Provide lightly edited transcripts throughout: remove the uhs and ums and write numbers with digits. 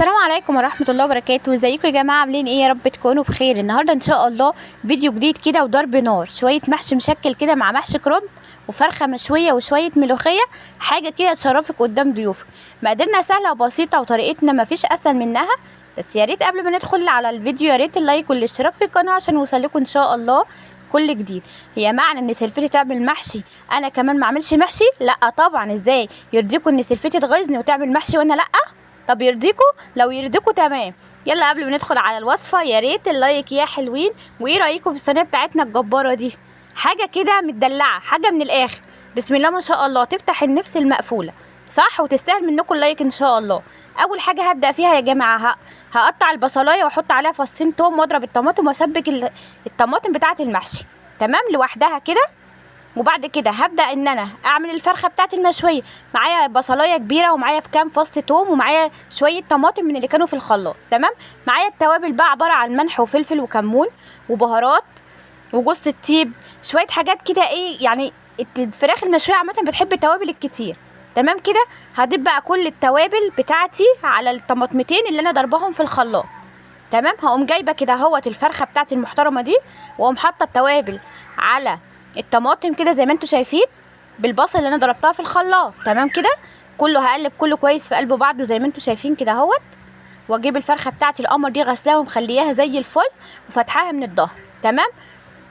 السلام عليكم ورحمة الله وبركاته. ازيكم يا جماعة؟ عاملين ايه؟ يا رب تكونوا بخير. النهاردة ان شاء الله فيديو جديد كده وضرب نار، شوية محشي مشكل كده مع محشي كرنب وفرخة مشوية وشوية ملوخية، حاجة كده تشرفك قدام ضيوفك. مقاديرنا سهلة وبسيطة وطريقتنا مفيش اسهل منها. بس يا ريت قبل ما ندخل على الفيديو يا ريت اللايك والاشتراك في القناة عشان يوصلكم ان شاء الله كل جديد. هي معنى ان سلفتي تعمل محشي انا كمان ما اعملش محشي؟ لا طبعا. ازاي يرضيكم ان سلفتي تغيظني وتعمل محشي وانا لا؟ طب يرضيكوا؟ لو يرضيكوا تمام. يلا قبل ما ندخل على الوصفه يا ريت اللايك يا حلوين. وايه رايكم في الصينيه بتاعتنا الجباره دي؟ حاجه كده متدلعه، حاجه من الاخر، بسم الله ما شاء الله، تفتح النفس المقفوله صح، وتستاهل منكم اللايك ان شاء الله. اول حاجه هبدا فيها يا جماعه هقطع البصلايه واحط عليها فصين توم واضرب الطماطم واسبك الطماطم بتاعه المحشي تمام لوحدها كده. وبعد كده هبدا ان انا اعمل الفرخه بتاعتي المشويه. معايا بصلايه كبيره ومعايا في كام فص توم ومعايا شويه طماطم من اللي كانوا في الخلاط تمام. معايا التوابل بقى عباره عن ملح وفلفل وكمون وبهارات وجوز الطيب، شويه حاجات كده ايه يعني. الفراخ المشويه عامه بتحب التوابل الكتير تمام كده. هضيف بقى كل التوابل بتاعتي على الطماطمتين اللي انا ضربهم في الخلاط تمام. هقوم جايبه كده اهوت الفرخه بتاعتي المحترمه دي، واقوم حاطه التوابل على الطماطم كده زي ما انتوا شايفين بالبصل اللي انا ضربتها في الخلاط تمام كده. كله هقلب كله كويس في قلب بعضه زي ما انتوا شايفين كده اهوت. واجيب الفرخه بتاعتي القمر دي غسلاها ومخلياها زي الفل وفتحاها من الظهر تمام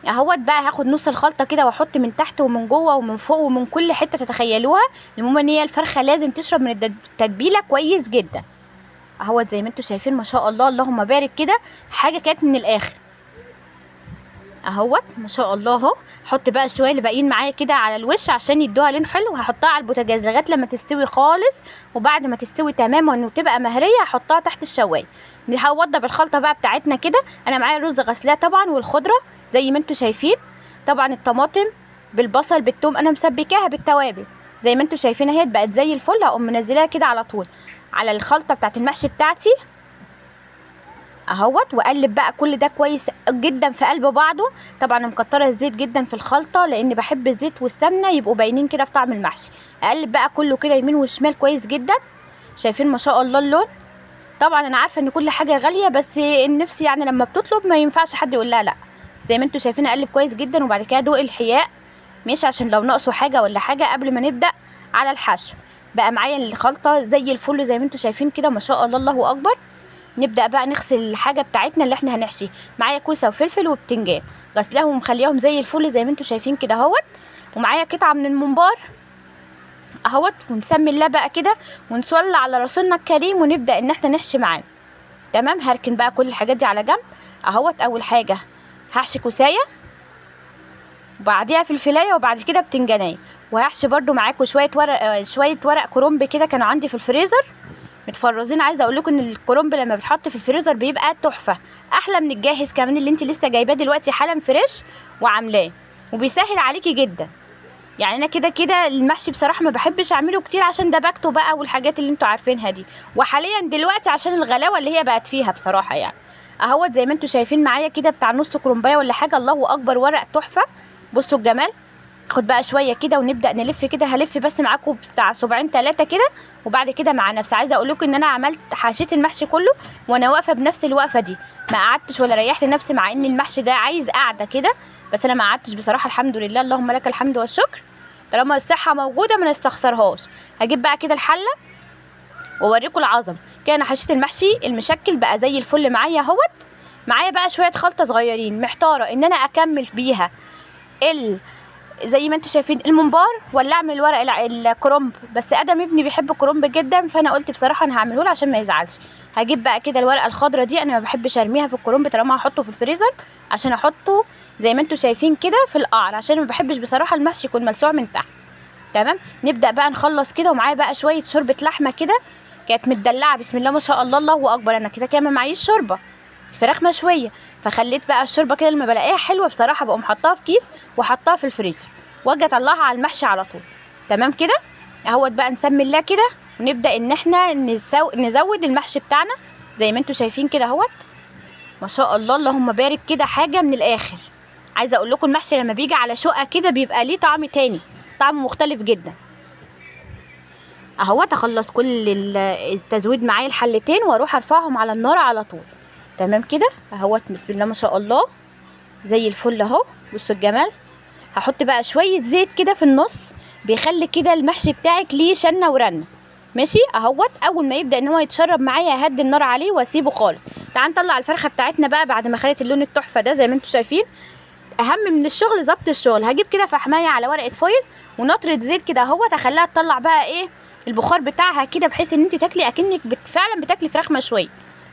اهوت. بقى هاخد نص الخلطه كده واحط من تحت ومن جوه ومن فوق ومن كل حته تتخيلوها. المهم ان هي الفرخه لازم تشرب من التتبيله كويس جدا اهوت زي ما انتوا شايفين ما شاء الله اللهم بارك كده. حاجه كانت من الاخر اهوت ما شاء الله اهو. احط بقى شويه اللي باقيين معايا كده على الوش عشان يدوها لون حلو. هحطها على البوتاجاز لغايه لما تستوي خالص، وبعد ما تستوي تماما وتبقى مهريه هحطها تحت الشوايه. هوضب الخلطه بقى بتاعتنا كده. انا معايا الرز غسلاه طبعا والخضره زي ما انتوا شايفين. طبعا الطماطم بالبصل بالثوم انا مسبكاها بالتوابل زي ما انتوا شايفين اهي بقت زي الفل. هقوم منزلاها كده على طول على الخلطه بتاعت المحشي بتاعتي اهوت. واقلب بقى كل ده كويس جدا في قلب بعضه. طبعا مكتره الزيت جدا في الخلطه لان بحب الزيت والسمنه يبقوا باينين كده في طعم المحشي. اقلب بقى كله كده يمين وشمال كويس جدا. شايفين ما شاء الله اللون. طبعا انا عارفه ان كل حاجه غاليه بس النفس يعني لما بتطلب ما ينفعش حد يقول لها لا. زي ما انتوا شايفين اقلب كويس جدا وبعد كده ادوق الحياء مش عشان لو ناقصه حاجه ولا حاجه قبل ما نبدا على الحشو. بقى معايا الخلطه زي الفل زي ما انتوا شايفين كده ما شاء الله الله اكبر. نبدا بقى نغسل الحاجه بتاعتنا اللي احنا هنحشي. معايا كوسه وفلفل وبتنجان غسلاهم ومخليهم زي الفل زي ما انتوا شايفين كده اهوت. ومعايا قطعه من الممبار اهوت. ونسمي الله بقى كده ونصلي على رسولنا الكريم ونبدا ان احنا نحشي معانا تمام. هركن بقى كل الحاجات دي على جنب اهوت. اول حاجه هحشي كوسايه وبعديها فلفلايه وبعد كده بتنجانيه. وهحشي برده معاكم شويه ورق كرنب كده كانوا عندي في الفريزر متفرزين. عايزه اقول لكم ان الكرنب لما بيتحط في الفريزر بيبقى تحفه احلى من الجاهز كمان اللي انت لسه جايباه دلوقتي حالا فريش وعاملاه، وبيسهل عليكي جدا. يعني انا كده كده المحشي بصراحه ما بحبش اعمله كتير عشان دبكته بقى والحاجات اللي انتوا عارفينها دي، وحاليا دلوقتي عشان الغلاوه اللي هي بقت فيها بصراحه يعني اهوت. زي ما انتوا شايفين معايا كده بتاع نص كرنبايه ولا حاجه. الله اكبر ورق تحفه. بصوا الجمال. خد بقى شويه كده ونبدا نلف كده. هلف بس معاكم بتاع صباعين 3 كده وبعد كده مع نفسي. عايزه اقول لكم ان انا عملت حشيت المحشي كله وانا واقفه بنفس الوقفه دي، ما قعدتش ولا ريحت نفسي مع ان المحشي ده عايز قعده كده. بس انا ما قعدتش بصراحه الحمد لله اللهم لك الحمد والشكر. طالما الصحه موجوده ما نستخسرهاش. هجيب بقى كده الحله واوريكم العظم كده. انا حشيت المحشي المشكل بقى زي الفل معايا اهوت. معايا بقى شويه خلطه صغيرين محتاره ان انا اكمل بيها زي ما انتوا شايفين الممبار ولا اعمل ورق الكرنب. بس ادم ابني بيحب الكرنب جدا فانا قلت بصراحه انا هعمله له عشان ما يزعلش. هجيب بقى كده الورقه الخضراء دي. انا ما بحبش ارميها في الكرنب طالما هحطه في الفريزر عشان احطه زي ما انتوا شايفين كده في القعر عشان ما بحبش بصراحه المحشي يكون ملسوع من تحت تمام. نبدا بقى نخلص كده. ومعايا بقى شويه شوربه لحمه كده كانت متدلعه بسم الله ما شاء الله الله اكبر. انا كده كده ما معيش شوربه، فراخ مشويه، فخليت بقى الشوربه كده لما بلاقيها حلوه بصراحه بقوم حطاها في كيس واحطها في الفريزر واجي اطلعها على المحشي على طول تمام كده اهوت. بقى نسمي الله كده ونبدا ان احنا نزود المحشي بتاعنا زي ما انتوا شايفين كده اهوت ما شاء الله اللهم بارك كده. حاجه من الاخر. عايزه اقول لكم المحشي لما بيجي على شقه كده بيبقى ليه طعم تاني، طعم مختلف جدا اهوت اخلص كل التزويد معايا الحلتين واروح ارفعهم على النار على طول. تمام كده اهوت، بسم الله ما شاء الله زي الفل اهو. بصوا الجمال. هحط بقى شويه زيت كده في النص، بيخلي كده المحشي بتاعك ليه شنه ورنه. ماشي اهوت. اول ما يبدا ان هو يتشرب معايا اهدي النار عليه واسيبه خالص. تعال نطلع الفرخه بتاعتنا بقى بعد ما خدت اللون التحفه ده زي ما انتم شايفين. اهم من الشغل ظبط الشغل. هجيب كده فحمايه على ورقه فويل ونطره زيت كده اهوت، اخليها تطلع بقى ايه البخار بتاعها كده، بحيث ان انت تاكلي اكنك فعلا بتاكلي فراخ مشويه.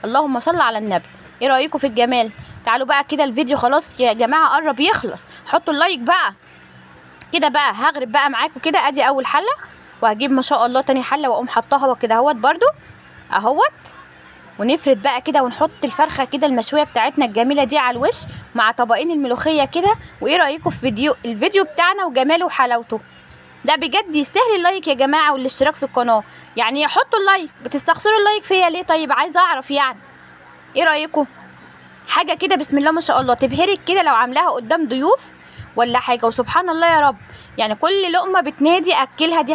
اللهم صل على النبي. ايه رايكم في الجمال؟ تعالوا بقى كده، الفيديو خلاص يا جماعه قرب يخلص. حطوا اللايك بقى كده. بقى هغرب بقى معاكم كده. ادي اول حله، وهجيب ما شاء الله تاني حله واقوم حطاها كده اهوت برده اهوت. ونفرد بقى كده ونحط الفرخه كده المشويه بتاعتنا الجميله دي على الوش مع طبقين الملوخيه كده. وايه رايكم في الفيديو بتاعنا وجماله وحلاوته ده؟ بجد يستاهل اللايك يا جماعه والاشتراك في القناه. يعني حطوا اللايك، بتستخسروا اللايك فيا ليه؟ طيب عايزه اعرف يعني. ايه رايكم؟ حاجه كده بسم الله ما شاء الله تبهرك كده لو عاملاها قدام ضيوف ولا حاجه. وسبحان الله يا رب، يعني كل لقمه بتنادي اكلها دي